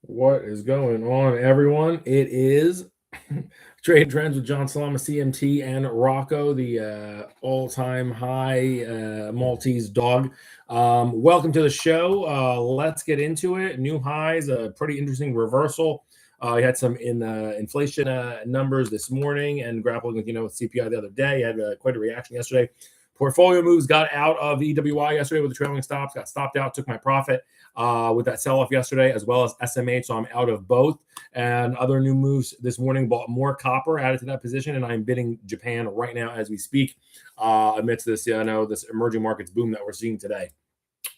What is going on, everyone? It is Trade Trends with John Salama CMT and Rocco, the all-time high Maltese dog. Welcome to the show. Let's get into it. New highs, a pretty interesting reversal. We had some inflation numbers this morning, and grappling with with CPI the other day. Had quite a reaction yesterday. Portfolio moves, got out of EWI yesterday with the trailing stops, got stopped out, took my profit with that sell-off yesterday, as well as SMH, so I'm out of both. And other new moves this morning, bought more copper, added to that position, and I'm bidding Japan right now as we speak amidst this, this emerging markets boom that we're seeing today.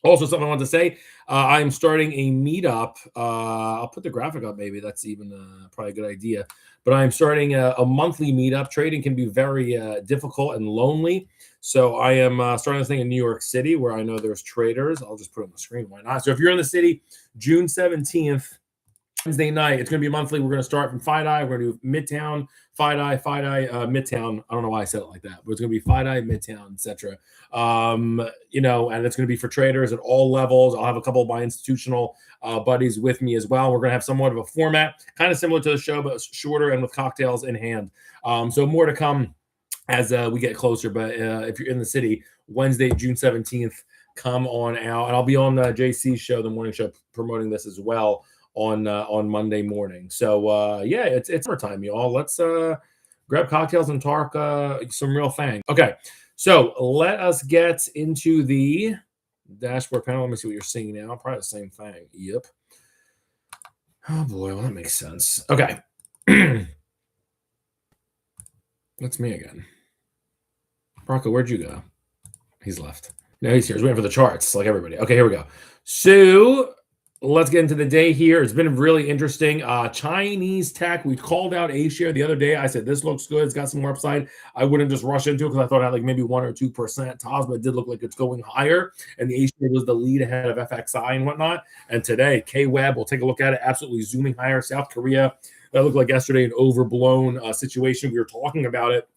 Also, something I want to say, I'm starting a meetup. I'll put the graphic up, maybe. That's even probably a good idea. But I'm starting a monthly meetup. Trading can be very difficult and lonely. So I am starting this thing in New York City where I know there's traders. I'll just put it on the screen. Why not? So if you're in the city, June 17th, Wednesday night, it's going to be monthly. We're going to start from FIDI. We're going to do Midtown, FIDI, Midtown. I don't know why I said it like that, but it's going to be FIDI, Midtown, etc. And it's going to be for traders at all levels. I'll have a couple of my institutional buddies with me as well. We're going to have somewhat of a format, kind of similar to the show, but shorter and with cocktails in hand. So more to come as we get closer. But if you're in the city, Wednesday, June 17th, come on out. And I'll be on JC's show, the morning show, promoting this as well on Monday morning. So it's summertime, y'all. Let's grab cocktails and talk some real thing. Okay, so let us get into the dashboard panel. Let me see what you're seeing now. Probably the same thing. Yep. Oh boy, well that makes sense. Okay. That's me again. Bronco, where'd you go? He's left. No, he's here. He's waiting for the charts, like everybody. Okay, here we go. So let's get into the day here. It's been really interesting. Chinese tech. We called out A-share the other day. I said, this looks good. It's got some more upside. I wouldn't just rush into it because I thought it had like maybe 1 or 2% tops, but it did look like it's going higher. And the A-share was the lead ahead of FXI and whatnot. And today, KWEB, we'll take a look at it, absolutely zooming higher. South Korea, that looked like yesterday an overblown situation. We were talking about it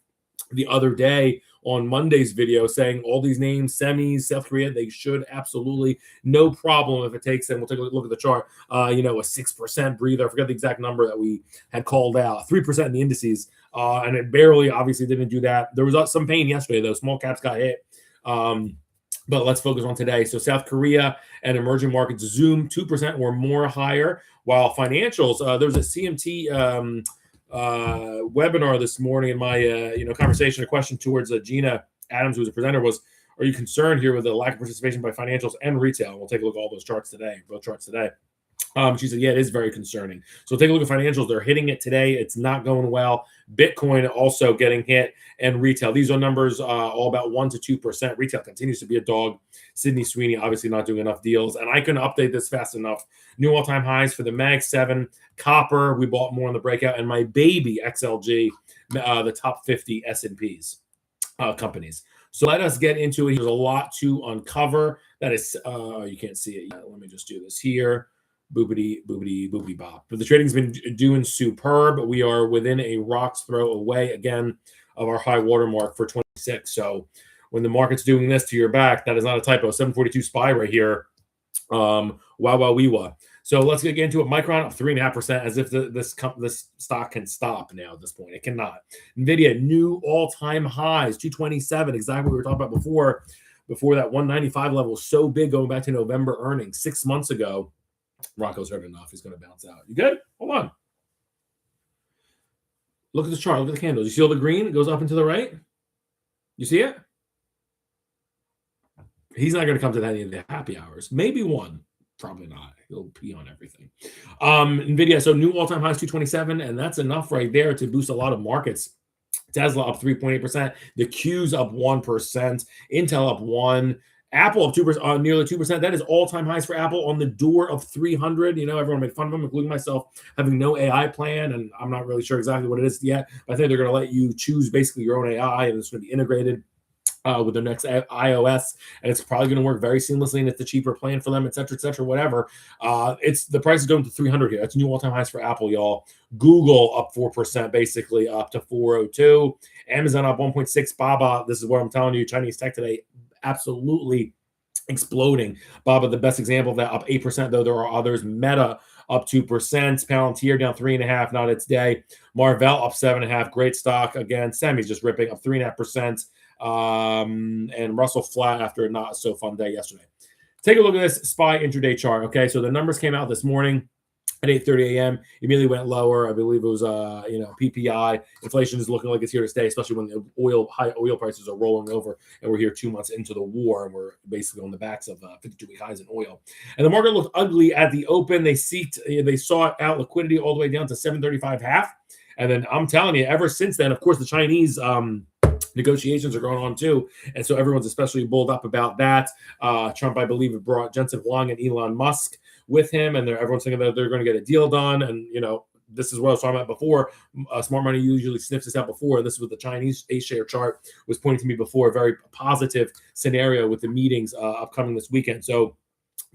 the other day on Monday's video, saying all these names, semis, South Korea, they should absolutely, no problem if it takes them. We'll take a look at the chart. A 6% breather. I forget the exact number that we had called out. 3% in the indices, and it barely, obviously, didn't do that. There was some pain yesterday, though. Small caps got hit. But let's focus on today. So South Korea and emerging markets zoom 2% or more higher, while financials, there was a CMT webinar this morning in my conversation. A question towards Gina Adams, who was a presenter, was, are you concerned here with the lack of participation by financials and retail? And we'll take a look at all those charts today, both charts today. She said, yeah, it is very concerning. So take a look at financials. They're hitting it today. It's not going well. Bitcoin also getting hit, and retail. These are numbers all about 1 to 2%. Retail continues to be a dog. Sydney Sweeney obviously not doing enough deals, and I couldn't update this fast enough. New all-time highs for the Mag 7, copper. We bought more on the breakout, and my baby XLG, the top 50 S&Ps companies. So let us get into it. There's a lot to uncover. That is, you can't see it yet. Let me just do this here. Boopity, boopity, boopity bop. But the trading's been doing superb. We are within a rock's throw away, again, of our high watermark for 26. So when the market's doing this to your back, that is not a typo. 742 SPY right here. Wow. So let's get into it. Micron up 3.5%, as if this stock can stop now at this point. It cannot. NVIDIA, new all-time highs, 227, exactly what we were talking about before that 195 level was so big going back to November earnings 6 months ago. Rocco's heard enough. He's going to bounce out. You good? Hold on. Look at the chart. Look at the candles. You see all the green? It goes up and to the right. You see it? He's not going to come to any of the happy hours. Maybe one. Probably not. He'll pee on everything. NVIDIA, so new all-time highs, 227, and that's enough right there to boost a lot of markets. Tesla up 3.8%. The Q's up 1%. Intel up 1%. Apple up 2%, nearly 2%. That is all-time highs for Apple, on the door of 300. Everyone made fun of them, including myself, having no AI plan, and I'm not really sure exactly what it is yet. But I think they're going to let you choose basically your own AI, and it's going to be integrated with their next iOS, and it's probably going to work very seamlessly, and it's the cheaper plan for them, et cetera, whatever. The price is going to 300 here. That's new all-time highs for Apple, y'all. Google up 4%, basically up to 402. Amazon up 1.6. Baba, this is what I'm telling you, Chinese tech today, absolutely exploding. Baba, the best example of that, up 8%, though there are others. Meta up 2%. Palantir down 3.5%, not its day. Marvell up 7.5%. Great stock. Again, semis just ripping up 3.5%. And Russell flat after a not so fun day yesterday. Take a look at this SPY intraday chart. Okay, so the numbers came out this morning at 8:30 a.m. Immediately went lower. I believe it was PPI. Inflation is looking like it's here to stay, especially when the high oil prices are rolling over, and we're here 2 months into the war, and we're basically on the backs of 52-week highs in oil. And the market looked ugly at the open. They sought out liquidity all the way down to 735.5, and then I'm telling you, ever since then, of course, the Chinese negotiations are going on too, and so everyone's especially bulled up about that. Trump, I believe, brought Jensen Huang and Elon Musk with him, and everyone's thinking that they're going to get a deal done. And this is what I was talking about before. Smart money usually sniffs this out before. This is what the Chinese A-share chart was pointing to me before. A very positive scenario with the meetings upcoming this weekend. So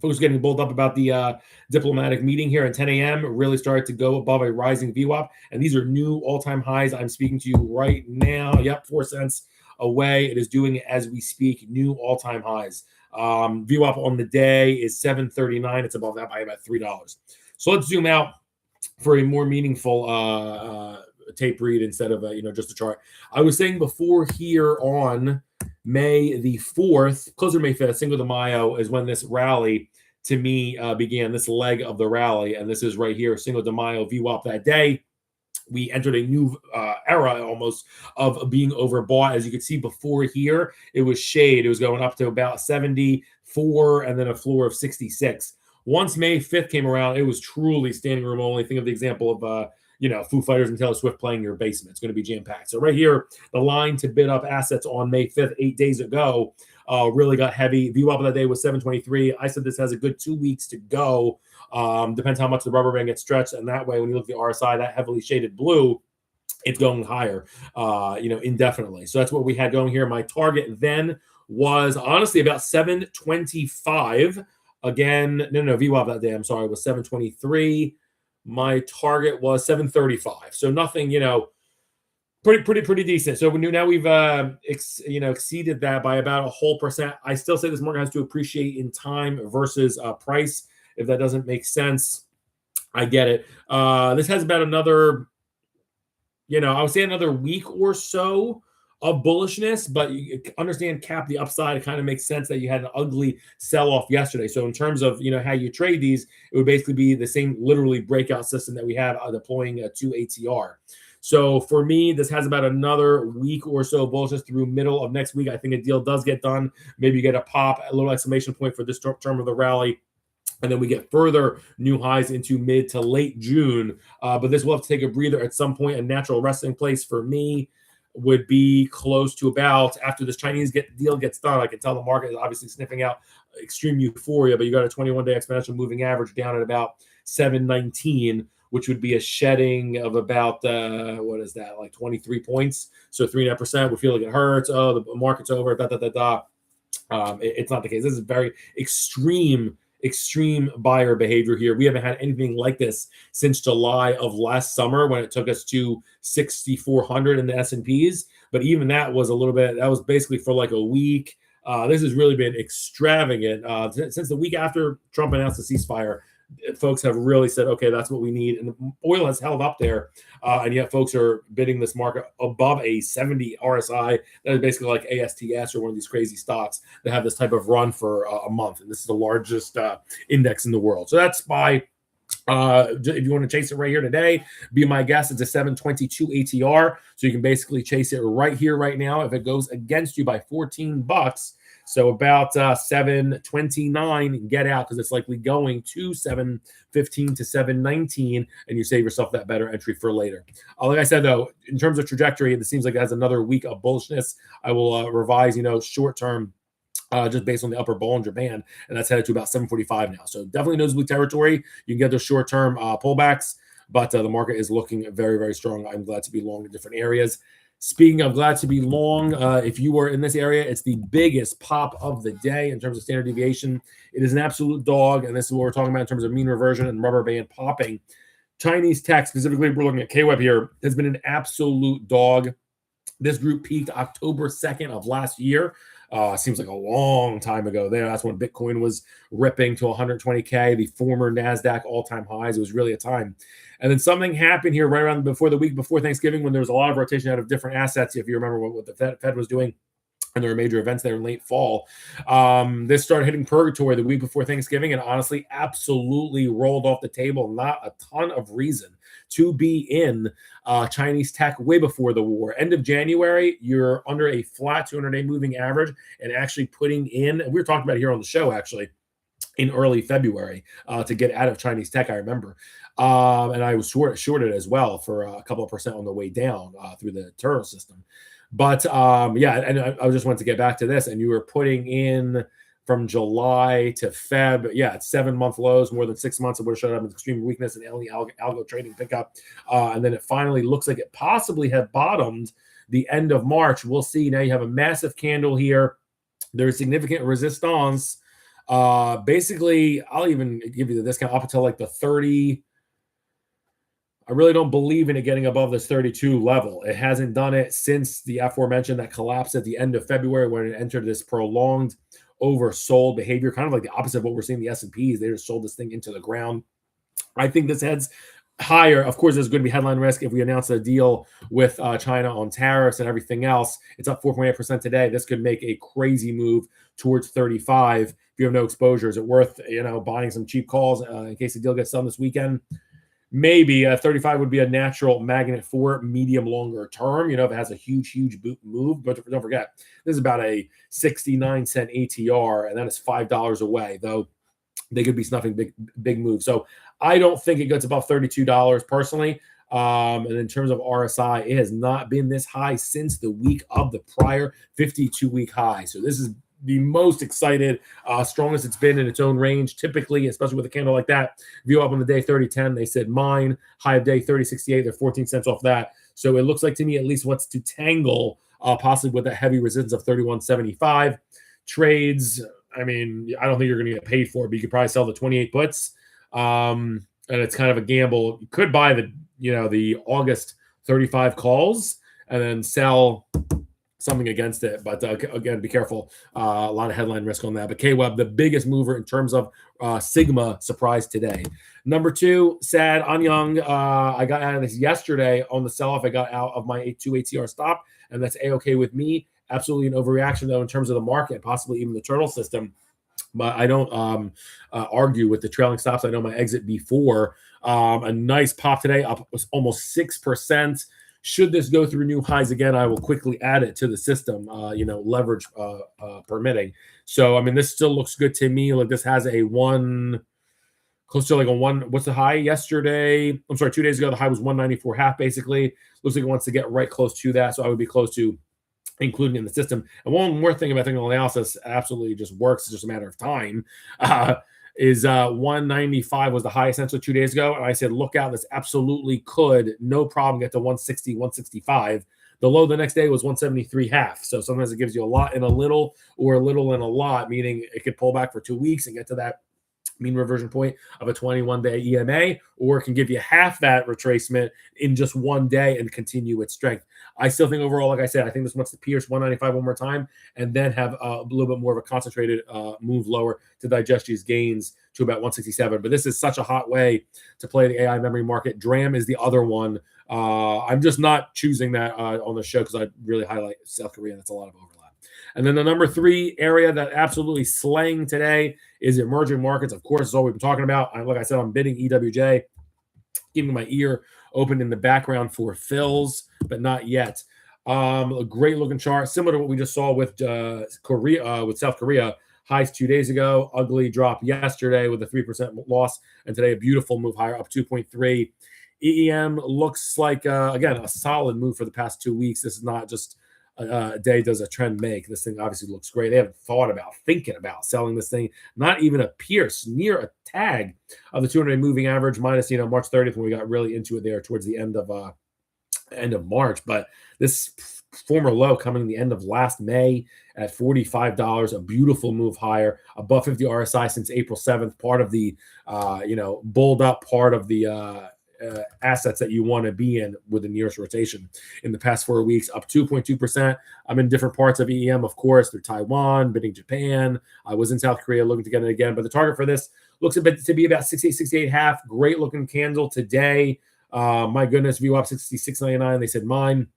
folks getting bulled up about the diplomatic meeting here at 10 a.m. really started to go above a rising VWAP. And these are new all-time highs. I'm speaking to you right now. Yep, 4 cents away. It is doing it as we speak. New all-time highs. VWAP on the day is 739. It's above that by about $3. So let's zoom out for a more meaningful tape read instead of just a chart. I was saying before here on May the 4th, closer to May 5th, Cinco de Mayo is when this rally to me began, this leg of the rally. And this is right here, Cinco de Mayo VWAP that day. We entered a new era almost of being overbought. As you can see before here, it was shade. It was going up to about 74 and then a floor of 66. Once May 5th came around, it was truly standing room only. Think of the example of, Foo Fighters and Taylor Swift playing your basement. It's going to be jam-packed. So right here, the line to bid up assets on May 5th, 8 days ago, really got heavy. VWAP of that day was 723. I said this has a good 2 weeks to go. Depends how much the rubber band gets stretched. And that way, when you look at the RSI, that heavily shaded blue, it's going higher, indefinitely. So that's what we had going here. My target then was honestly about 725. Again, no, VWAP that day, I'm sorry, was 723. My target was 735. So nothing, pretty decent. So now we've exceeded that by about a whole percent. I still say this market has to appreciate in time versus price. If that doesn't make sense, I get it. This has about another, I would say another week or so of bullishness, but you understand cap the upside. It kind of makes sense that you had an ugly sell-off yesterday. So in terms of, how you trade these, it would basically be the same literally breakout system that we have deploying to ATR. So for me, this has about another week or so bullishness through middle of next week. I think a deal does get done. Maybe you get a pop, a little exclamation point for this term of the rally. And then we get further new highs into mid to late June. But this will have to take a breather at some point. A natural resting place for me would be close to about after this Chinese deal gets done. I can tell the market is obviously sniffing out extreme euphoria, but you got a 21-day exponential moving average down at about 719, which would be a shedding of about, like 23 points. So 3.5% would feel like it hurts. Oh, the market's over, It's not the case. This is very extreme buyer behavior here. We haven't had anything like this since July of last summer when it took us to 6,400 in the S&Ps. But even that was that was basically for like a week. This has really been extravagant. Since the week after Trump announced the ceasefire, folks have really said, okay, that's what we need. And the oil has held up there. And yet folks are bidding this market above a 70 RSI. That is basically like ASTS or one of these crazy stocks that have this type of run for a month. And this is the largest index in the world. So that's SPY. If you want to chase it right here today, be my guest. It's a 722 ATR. So you can basically chase it right here, right now. If it goes against you by $14, so about 729, get out because it's likely going to 715 to 719, and you save yourself that better entry for later. Like I said, though, in terms of trajectory, it seems like it has another week of bullishness. I will revise, short term. Just based on the upper Bollinger Band, and that's headed to about 745 now. So definitely nosebleed territory. You can get those short-term pullbacks, but the market is looking very, very strong. I'm glad to be long in different areas. Speaking of glad to be long, if you were in this area, it's the biggest pop of the day in terms of standard deviation. It is an absolute dog, and this is what we're talking about in terms of mean reversion and rubber band popping. Chinese tech, specifically, we're looking at KWEB here, has been an absolute dog. This group peaked October 2nd of last year. Seems like a long time ago there. That's when Bitcoin was ripping to 120K, the former NASDAQ all-time highs. It was really a time. And then something happened here right around the week before Thanksgiving, when there was a lot of rotation out of different assets. If you remember what the Fed was doing, and there were major events there in late fall. This started hitting purgatory the week before Thanksgiving, and honestly, absolutely rolled off the table. Not a ton of reason to be in Chinese tech way before the war. End of January, you're under a flat 200-day moving average, and actually putting in, and we were talking about it here on the show actually, in early February to get out of Chinese tech, I remember. And I was shorted as well for a couple of percent on the way down through the turtle system. But yeah, and I just wanted to get back to this. And you were putting in from July to Feb, yeah, it's 7-month lows, more than 6 months. It would have showed up in extreme weakness and algo trading pickup. And then it finally looks like it possibly had bottomed the end of March. We'll see. Now you have a massive candle here. There's significant resistance. Basically, I'll even give you the discount up until like the 30. I really don't believe in it getting above this 32 level. It hasn't done it since the aforementioned that collapse at the end of February, when it entered this prolonged oversold behavior, kind of like the opposite of what we're seeing in the S&Ps. They just sold this thing into the ground. I think this heads higher. Of course, there's going to be headline risk if we announce a deal with China on tariffs and everything else. It's up 4.8% today. This could make a crazy move towards 35. If you have no exposure, is it worth buying some cheap calls in case the deal gets done this weekend? Maybe 35 would be a natural magnet for medium longer term, if it has a huge move. But don't forget, this is about a 69-cent ATR, and that is $5 away, though they could be snuffing big moves. So I don't think it gets above $32 personally. And in terms of RSI, it has not been this high since the week of the prior 52-week high. So this is the most excited, strongest it's been in its own range. Typically, especially with a candle like that, view up on the day 30.10, they said mine. High of day 30.68, they're 14 cents off that. So it looks like to me at least what's to tangle possibly with a heavy resistance of 31.75. Trades, I mean, I don't think you're going to get paid for it, but you could probably sell the 28 puts. And it's kind of a gamble. You could buy the August 35 calls and then sell something against it. But again, be careful. A lot of headline risk on that. But KWEB, the biggest mover in terms of Sigma surprise today. Number 2, sad Anyang. I got out of this yesterday on the sell-off. I got out of my 2 ATR stop, and that's A-okay with me. Absolutely an overreaction, though, in terms of the market, possibly even the turtle system. But I don't argue with the trailing stops. I know my exit before. A nice pop today, up almost 6%. Should this go through new highs again, I will quickly add it to the system, leverage permitting. So, I mean, this still looks good to me. Like this has a close to like a 1. What's the high yesterday? I'm sorry, 2 days ago, the high was 194.5 basically. Looks like it wants to get right close to that. So I would be close to including in the system. And one more thing about technical analysis absolutely just works. It's just a matter of time. Is 195 was the high essentially 2 days ago. And I said, look out, this absolutely could, no problem, get to 160, 165. The low the next day was 173.5. So sometimes it gives you a lot in a little or a little in a lot, meaning it could pull back for 2 weeks and get to that mean reversion point of a 21-day EMA, or it can give you half that retracement in just 1 day and continue its strength. I still think overall, like I said, I think this wants to pierce 195 one more time and then have a little bit more of a concentrated move lower to digest these gains to about 167. But this is such a hot way to play the AI memory market. DRAM is the other one. I'm just not choosing that on the show because I really highlight South Korea. That's a lot of overlap. And then the number 3 area that absolutely slaying today is emerging markets. Of course, it's all we've been talking about. Like I said, I'm bidding EWJ, keeping my ear open in the background for fills, but not yet. A great looking chart, similar to what we just saw with Korea, with South Korea. Highs 2 days ago, ugly drop yesterday with a 3% loss, and today a beautiful move higher, up 2.3. EEM looks like, again, a solid move for the past 2 weeks. This is not just a day does a trend make. This thing obviously looks great. They haven't thinking about selling this thing. Not even a pierce near a tag of the 200-day moving average minus, March 30th when we got really into it there towards the end of March. But this former low coming the end of last May at $45, a beautiful move higher, above 50 RSI since April 7th. Part of the, bulled up part of the assets that you want to be in with the nearest rotation. In the past 4 weeks, up 2.2%. I'm in different parts of EM, of course, through Taiwan, bidding Japan. I was in South Korea looking to get it again, but the target for this looks a bit to be about 68, 68.5. Great looking candle today. My goodness, view up 66.99. They said mine,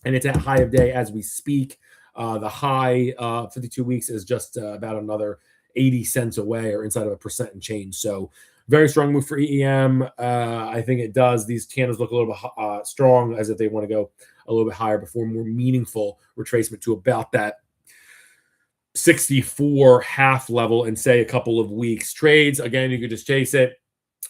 and it's at high of day as we speak. The high 52 weeks is just about another 80 cents away, or inside of 1% and change. So very strong move for EM. I think it does. These candles look a little bit strong, as if they want to go a little bit higher before more meaningful retracement to about that 64 half level in, say, a couple of weeks. Trades, again, you could just chase it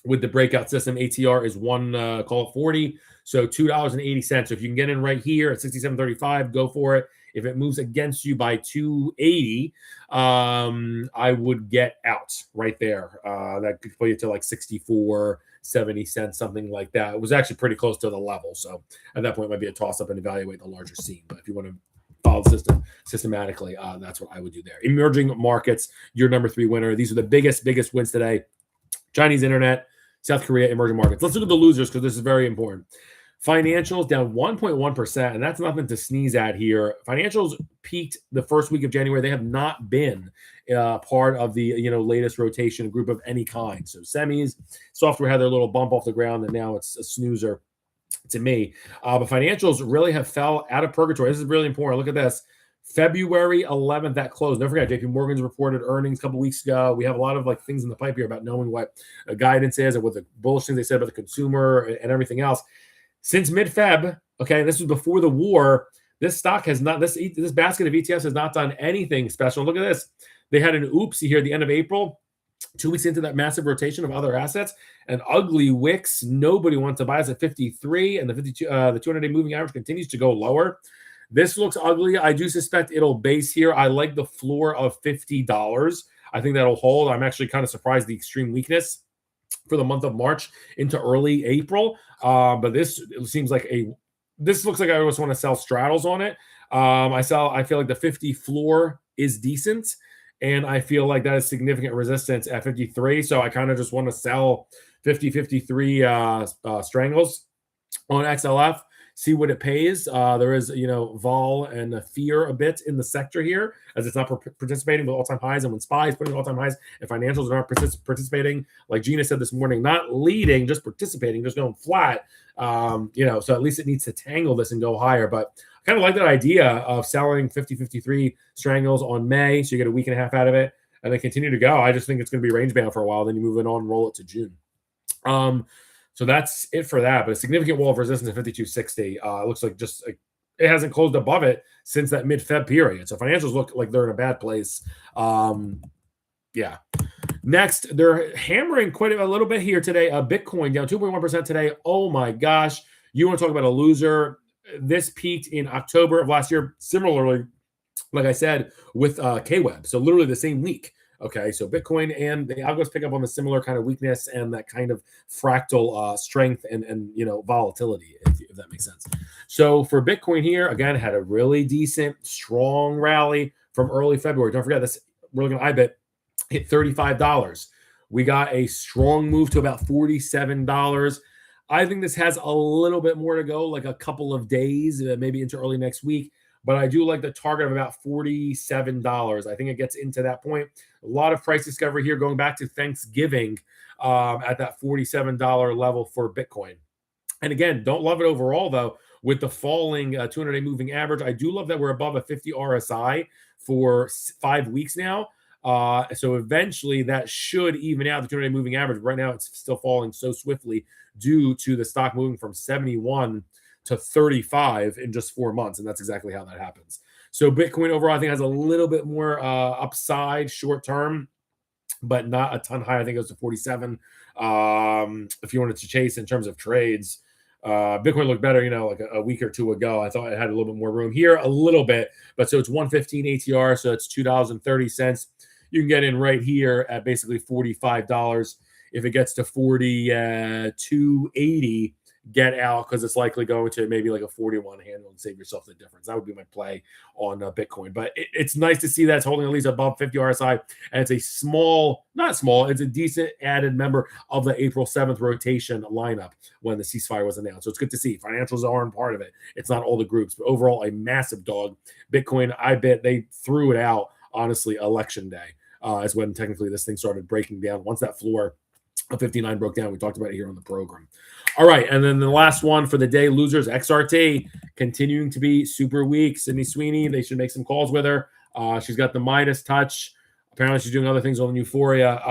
with the breakout system. ATR is call it 40, so $2.80. So if you can get in right here at 67.35, go for it. If it moves against you by 280, I would get out right there. That could put you to like 64.70 cents, something like that. It was actually pretty close to the level, so at that point, it might be a toss-up and evaluate the larger scene. But if you want to follow the system systematically, that's what I would do there. Emerging markets, your number 3 winner. These are the biggest wins today. Chinese internet, South Korea, emerging markets. Let's look at the losers, because this is very important. Financials down 1.1%, and that's nothing to sneeze at here. Financials peaked the first week of January. They have not been part of the latest rotation group of any kind. So semis, software had their little bump off the ground, and now it's a snoozer to me. But financials really have fell out of purgatory. This is really important. Look at this. February 11th, that closed. Don't forget, JP Morgan's reported earnings a couple weeks ago. We have a lot of things in the pipe here about knowing what guidance is and what the bullish things they said about the consumer and everything else. Since mid-Feb, okay, this was before the war, this stock has not, this basket of ETFs has not done anything special. Look at this. They had an oopsie here at the end of April, 2 weeks into that massive rotation of other assets, an ugly wicks. Nobody wants to buy us at 53, and the 200-day moving average continues to go lower. This looks ugly. I do suspect it'll base here. I like the floor of $50. I think that'll hold. I'm actually kind of surprised the extreme weakness for the month of March into early April. But this seems like this looks like I always want to sell straddles on it. I feel like the 50 floor is decent, and I feel like that is significant resistance at 53. So I kind of just want to sell 50, 53 strangles on XLF. See what it pays. There is, vol and fear a bit in the sector here, as it's not participating with all-time highs. And when SPY is putting all-time highs and financials are not participating, like Gina said this morning, not leading, just participating, just going flat. So at least it needs to tangle this and go higher. But I kind of like that idea of selling 50, 53 strangles on May, so you get a week and a half out of it, and then continue to go. I just think it's going to be range bound for a while. Then you move it on and roll it to June. So that's it for that. But a significant wall of resistance at 52.60. It looks like it hasn't closed above it since that mid-Feb period. So financials look like they're in a bad place. Yeah. Next, they're hammering quite a little bit here today. Bitcoin down 2.1% today. Oh my gosh. You want to talk about a loser? This peaked in October of last year. Similarly, like I said, with KWEB. So literally the same week. Okay, so Bitcoin and the algos pick up on the similar kind of weakness and that kind of fractal strength and volatility, if that makes sense. So for Bitcoin here, again, had a really decent, strong rally from early February. Don't forget this. We're looking at IBIT, hit $35. We got a strong move to about $47. I think this has a little bit more to go, like a couple of days, maybe into early next week. But I do like the target of about $47. I think it gets into that point. A lot of price discovery here going back to Thanksgiving at that $47 level for Bitcoin. And again, don't love it overall, though, with the falling 200-day moving average. I do love that we're above a 50 RSI for 5 weeks now. So eventually that should even out the 200-day moving average. Right now it's still falling so swiftly due to the stock moving from 71 to 35 in just 4 months. And that's exactly how that happens. So Bitcoin overall, I think, has a little bit more upside short term, but not a ton higher. I think it goes to 47. If you wanted to chase in terms of trades, Bitcoin looked better, like a week or two ago. I thought it had a little bit more room here, a little bit, but so it's 115 ATR. So it's $2.30. You can get in right here at basically $45. If it gets to 42.80, get out because it's likely going to maybe like a 41 handle and save yourself the difference. That would be my play on Bitcoin. But it's nice to see that's holding at least above 50 RSI. And it's a small, not small, it's a decent added member of the April 7th rotation lineup when the ceasefire was announced. So it's good to see. Financials aren't part of it. It's not all the groups, but overall, a massive dog. Bitcoin, IBIT, they threw it out, honestly, election day is when technically this thing started breaking down. Once that floor of 59 broke down, we talked about it here on the program. All right, and then the last one for the day, losers, XRT, continuing to be super weak. Sydney Sweeney, they should make some calls with her. She's got the Midas touch. Apparently, she's doing other things on Euphoria.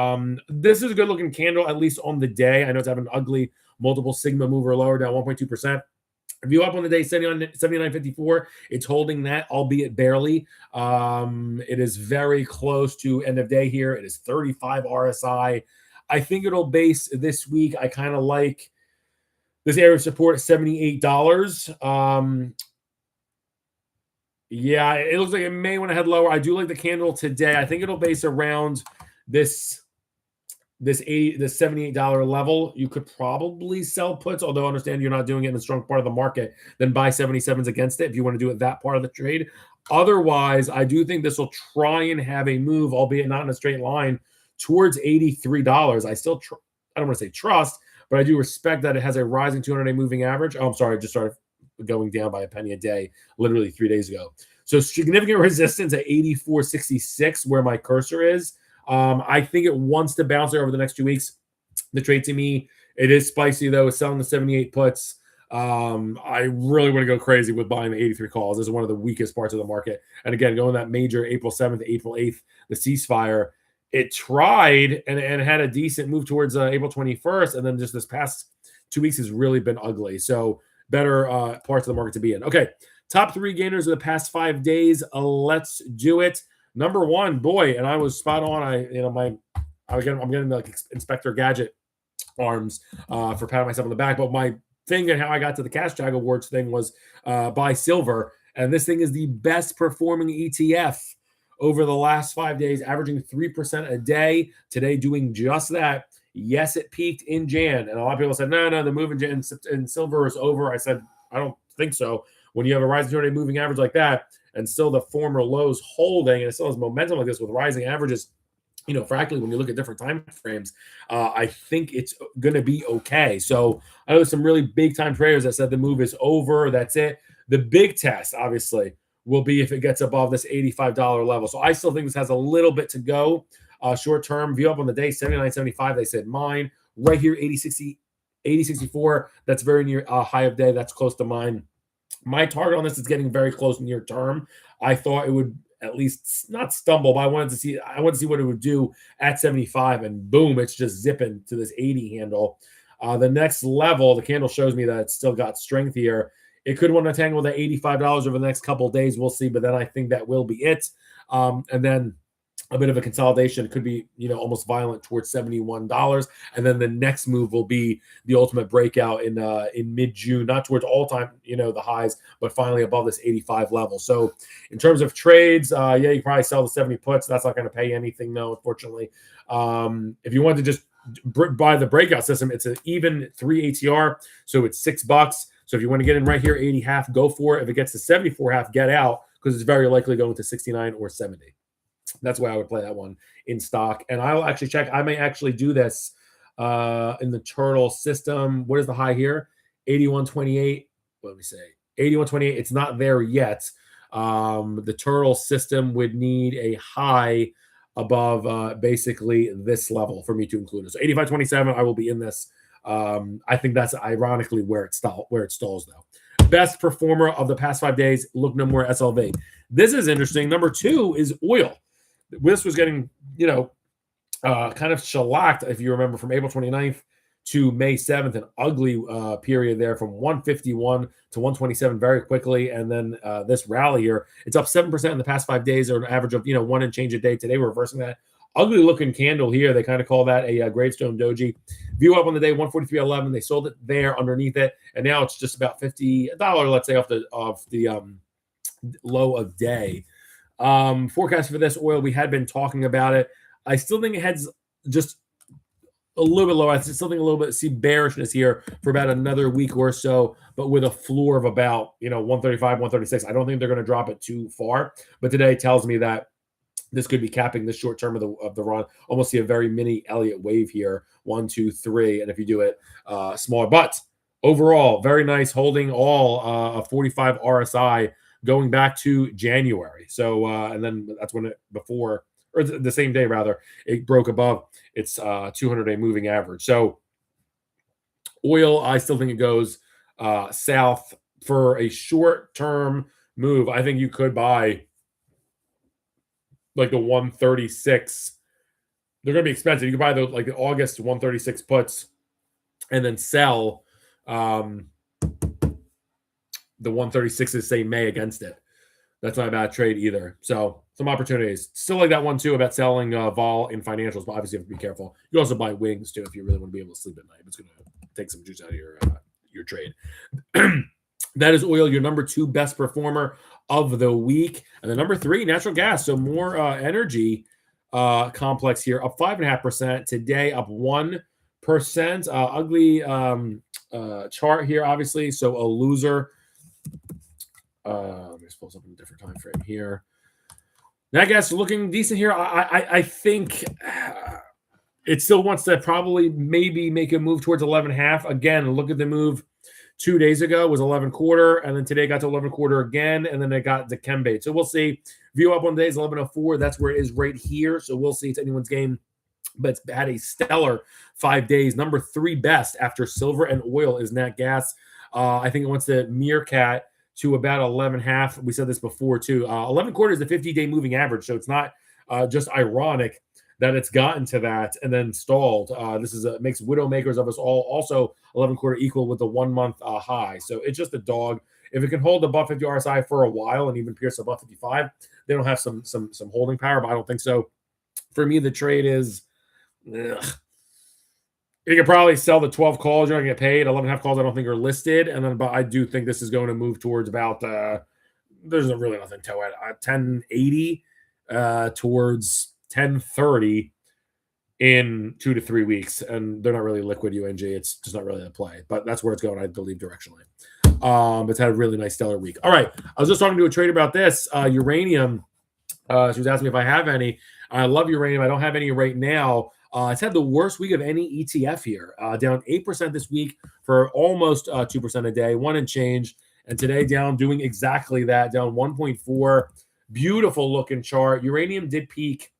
This is a good-looking candle, at least on the day. I know it's having an ugly multiple sigma mover lower, down 1.2%. View up on the day, 79.54. It's holding that, albeit barely. It is very close to end of day here. It is 35 RSI. I think it'll base this week. I kind of like this area of support at $78. Yeah, it looks like it may want to head lower. I do like the candle today. I think it'll base around this $78 level. You could probably sell puts, although I understand you're not doing it in a strong part of the market, then buy 77s against it if you want to do it that part of the trade. Otherwise, I do think this will try and have a move, albeit not in a straight line, towards $83. I still, I don't want to say trust, but I do respect that it has a rising 200-day moving average. Oh, I'm sorry, I just started going down by a penny a day literally 3 days ago. So significant resistance at 84.66 where my cursor is. I think it wants to bounce there over the next 2 weeks. The trade to me, it is spicy though. It's selling the 78 puts. I really want to go crazy with buying the 83 calls. This is one of the weakest parts of the market. And again, going that major April 7th, April 8th, the ceasefire, it tried and had a decent move towards April 21st. And then just this past 2 weeks has really been ugly. So better parts of the market to be in. Okay. Top 3 gainers of the past 5 days. Let's do it. Number 1, boy, and I was spot on. I'm getting like Inspector Gadget arms for patting myself on the back. But my thing and how I got to the Cash Tag Awards thing was buy silver, and this thing is the best performing ETF over the last 5 days, averaging 3% a day. Today, doing just that. Yes, it peaked in Jan, and a lot of people said, no, the move in silver is over. I said, I don't think so. When you have a rising 200-day moving average like that, and still the former lows holding, and it still has momentum like this with rising averages, frankly, when you look at different time frames, I think it's going to be okay. So I know some really big time traders that said the move is over. That's it. The big test, obviously, will be if it gets above this $85 level. So I still think this has a little bit to go. Short term, view up on the day, 79.75. They said mine. Right here, 80.64. That's very near high of day. That's close to mine. My target on this is getting very close near term. I thought it would at least not stumble, but I wanted to see what it would do at 75, and boom, it's just zipping to this 80 handle. The next level, the candle shows me that it's still got strength here. It could want to tangle at $85 over the next couple of days. We'll see, but then I think that will be it. And then a bit of a consolidation. It could be, almost violent towards $71. And then the next move will be the ultimate breakout in mid-June, not towards all-time, the highs, but finally above this 85 level. So in terms of trades, you can probably sell the 70 puts. That's not going to pay anything, no, unfortunately. If you want to just buy the breakout system, it's an even 3 ATR, so it's $6. So if you want to get in right here, 80 half, go for it. If it gets to 74 half, get out, because it's very likely going to 69 or 70. That's why I would play that one in stock. And I will actually check. I may actually do this in the turtle system. What is the high here? 81.28. Let me say 81.28. It's not there yet. The turtle system would need a high above basically this level for me to include it. So 85.27. I will be in this. I think that's ironically where it stalls though. Best performer of the past 5 days. Look no more SLV. This is interesting. Number 2 is oil. This was getting, kind of shellacked, if you remember, from April 29th to May 7th, an ugly period there from 151 to 127 very quickly. And then this rally here, it's up 7% in the past 5 days, or an average of, 1 and change a day. Today, we're reversing that. Ugly looking candle here. They kind of call that a gravestone doji. View up on the day, 143.11. They sold it there underneath it. And now it's just about $50, let's say, off the low of day. Forecast for this oil, we had been talking about it. I still think it heads just a little bit low. I see something a little bit, see bearishness here for about another week or so, but with a floor of about, 135, 136. I don't think they're going to drop it too far, but today tells me that this could be capping the short term of the run. Almost see a very mini Elliott wave here. 1, 2, 3. And if you do it smaller, but overall, very nice holding all a 45 RSI going back to January. So, and then that's when or the same day rather, it broke above its 200-day moving average. So oil, I still think it goes south for a short term move. I think you could buy like the 136. They're going to be expensive. You can buy the August 136 puts and then sell the 136s, say May, against it. That's not a bad trade either. So some opportunities. Still like that one too about selling vol in financials, but obviously you have to be careful. You also buy wings too if you really want to be able to sleep at night. It's going to take some juice out of your trade. That is oil, your number 2 best performer of the week. And the number 3, natural gas. So more energy complex here, up 5.5%. Today, up 1%. Ugly chart here, obviously. So a loser. Let me just pull something in a different time frame here. Nat gas looking decent here. I think it still wants to probably maybe make a move towards 11.5. Again, look at the move 2 days ago was 11.25, and then today got to 11.25 again, and then it got the Chembate. So we'll see. View up on days 11.04. That's where it is right here. So we'll see. It's anyone's game, but it's had a stellar 5 days. Number 3 best after silver and oil is nat gas. I think it wants to meerkat to about 11.5. We said this before too. 11.25 is the 50-day moving average, so it's not just ironic that it's gotten to that and then stalled. This is makes widowmakers of us all. Also, 11.25 equal with the 1 month high. So it's just a dog. If it can hold above 50 RSI for a while and even pierce above 55, they don't have some holding power. But I don't think so. For me, the trade is. Ugh. You could probably sell the 12 calls. You're not going to get paid. 11.5 calls I don't think are listed. And then, but I do think this is going to move towards about, there's really nothing to it. 1080 towards 1030 in 2 to 3 weeks. And they're not really liquid UNG. It's just not really a play. But that's where it's going, I believe, directionally. It's had a really nice stellar week. All right. I was just talking to a trader about this. Uranium. She was asking me if I have any. I love uranium. I don't have any right now. It's had the worst week of any ETF here, down 8% this week for almost 2% a day, 1 and change. And today down doing exactly that, down 1.4. Beautiful looking chart. Uranium did peak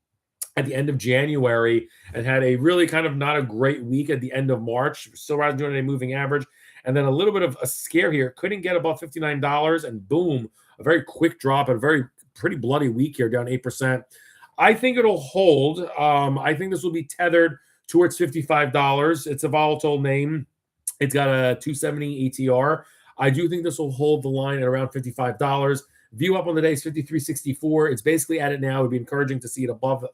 at the end of January and had a really kind of not a great week at the end of March. Still rising to a moving average. And then a little bit of a scare here. Couldn't get above $59 and boom, a very quick drop and a very pretty bloody week here, down 8%. I think it'll hold. I think this will be tethered towards $55. It's a volatile name. It's got a 270 ATR. I do think this will hold the line at around $55. View up on the day is 53.64. It's basically at it now. It would be encouraging to see it above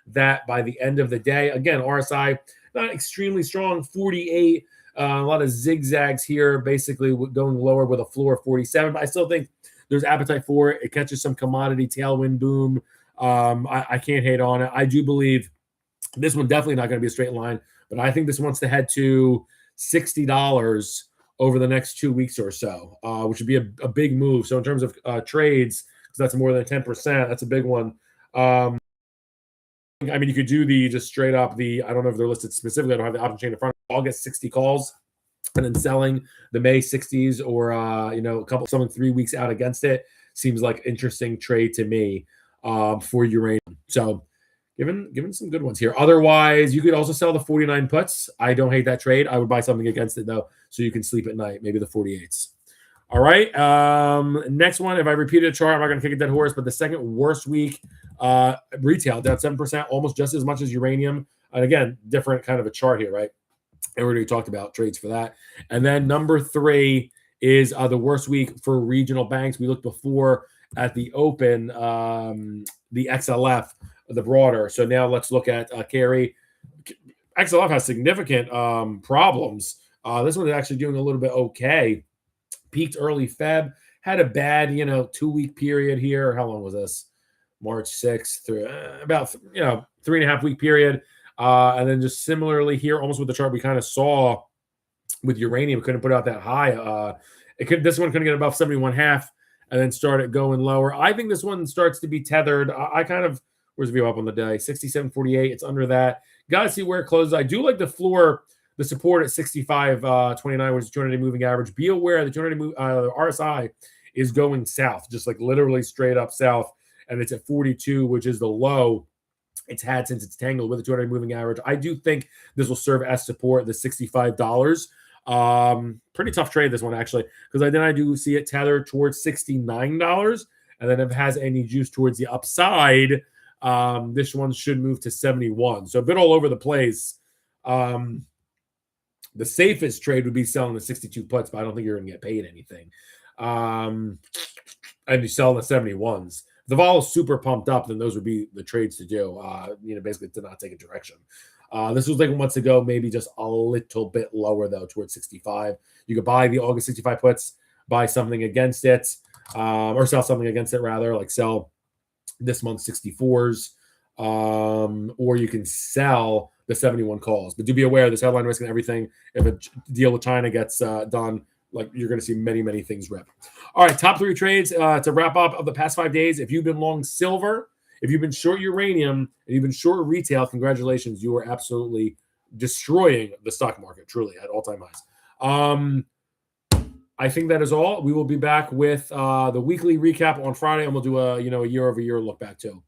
that by the end of the day. Again, RSI, not extremely strong, 48. A lot of zigzags here, basically going lower with a floor of 47. But I still think there's appetite for it. It catches some commodity tailwind boom. I can't hate on it. I do believe this one definitely not going to be a straight line, but I think this wants to head to $60 over the next 2 weeks or so, which would be a big move. So in terms of trades, because that's more than 10%, that's a big one. I mean, you could do the just straight up I don't know if they're listed specifically. I don't have the option chain in front. August 60 calls and then selling the May 60s or, something 3 weeks out against it seems like interesting trade to me for uranium. So given some good ones here. Otherwise, you could also sell the 49 puts. I don't hate that trade. I would buy something against it, though, so you can sleep at night, maybe the 48s. All right. Next one, if I repeated a chart, I'm not going to kick a dead horse, but the second worst week, retail down 7%, almost just as much as uranium. And again, different kind of a chart here, right? And we already talked about trades for that. And then number 3 is the worst week for regional banks. We looked before at the open, the XLF, the broader. So now let's look at KRE. XLF has significant problems. This one is actually doing a little bit okay. Peaked early Feb, had a bad, 2-week period here. How long was this? March 6th through about, 3.5 week period. And then just similarly here, almost with the chart we kind of saw with uranium, couldn't put out that high. This one couldn't get above 71.5 and then started going lower. I think this one starts to be tethered. Where's the view up on the day? 67.48. It's under that. Got to see where it closes. I do like the floor, the support at 65.29, which is 200-day moving average. Be aware the 200-day RSI is going south, just like literally straight up south, and it's at 42, which is the low it's had since it's tangled with the 200-day moving average. I do think this will serve as support, the $65. Pretty tough trade, this one, actually, because I do see it tethered towards $69, and then if it has any juice towards the upside, this one should move to 71. So a bit all over the place. The safest trade would be selling the 62 puts, but I don't think you're going to get paid anything. And you sell the 71s. If the vol is super pumped up, then those would be the trades to do, basically to not take a direction. This was like months ago, maybe just a little bit lower, though, towards 65. You could buy the August 65 puts, buy something against it, or sell something against it, rather, like sell this month's 64s, or you can sell the 71 calls. But do be aware, this headline risk and everything, if a deal with China gets done, like you're going to see many, many things rip. All right, top 3 trades to wrap up of the past 5 days. If you've been long silver, if you've been short uranium, and you've been short retail, congratulations. You are absolutely destroying the stock market, truly, at all-time highs. I think that is all. We will be back with the weekly recap on Friday, and we'll do a year-over-year look back, too.